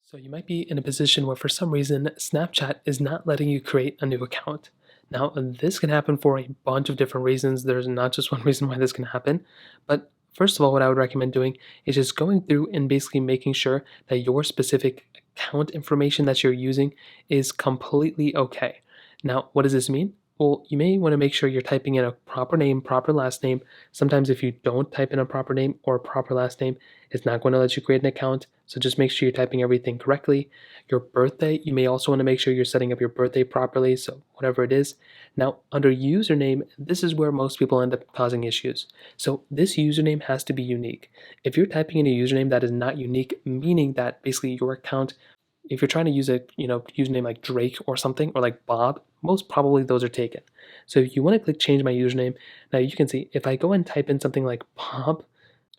So you might be in a position where for some reason Snapchat is not letting you create a new account. Now, this can happen for a bunch of different reasons. There's not just one reason why this can happen. But first of all, what I would recommend doing is just going through and basically making sure that your specific account information that you're using is completely okay. Now, what does this mean? Well, you may want to make sure you're typing in a proper name, proper last name. Sometimes if you don't type in a proper name or a proper last name, it's not going to let you create an account. So just make sure you're typing everything correctly. Your birthday, you may also want to make sure you're setting up your birthday properly. So whatever it is. Now, under username, this is where most people end up causing issues. So this username has to be unique. If you're typing in a username that is not unique, meaning that basically your account, if you're trying to use a username like Drake or something, or like Bob, most probably those are taken. So if you want to click change my username, now you can see if I go and type in something like Bob,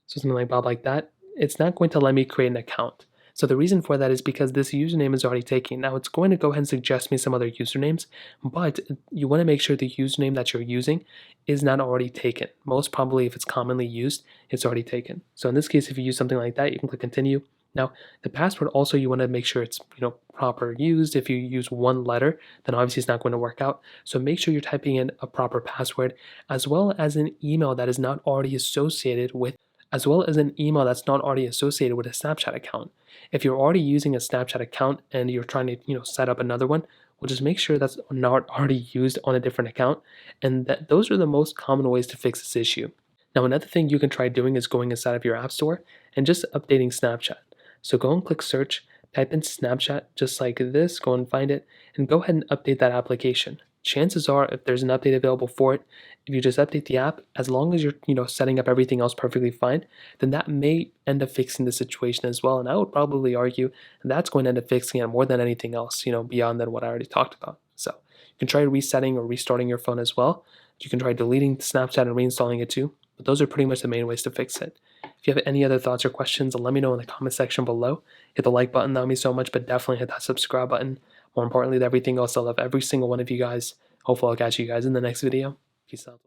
so something like Bob like that, it's not going to let me create an account. So the reason for that is because this username is already taken. Now it's going to go ahead and suggest me some other usernames, but you want to make sure the username that you're using is not already taken. Most probably if it's commonly used, it's already taken. So in this case, if you use something like that, you can click continue. Now, the password also you want to make sure it's proper used. If you use one letter, then obviously it's not going to work out. So make sure you're typing in a proper password as well as an email that is not already associated with a Snapchat account. If you're already using a Snapchat account and you're trying to, set up another one, well, just make sure that's not already used on a different account. And that those are the most common ways to fix this issue. Now, another thing you can try doing is going inside of your app store and just updating Snapchat. So go and click search, type in Snapchat just like this, go and find it, and go ahead and update that application. Chances are, if there's an update available for it, if you just update the app, as long as you're setting up everything else perfectly fine, then that may end up fixing the situation as well. And I would probably argue that's going to end up fixing it more than anything else, beyond than what I already talked about. So you can try resetting or restarting your phone as well. You can try deleting Snapchat and reinstalling it too. But those are pretty much the main ways to fix it. If you have any other thoughts or questions, let me know in the comment section below. Hit the like button, that would mean so much, but definitely hit that subscribe button. More importantly than everything else, I love every single one of you guys. Hopefully I'll catch you guys in the next video. Peace out.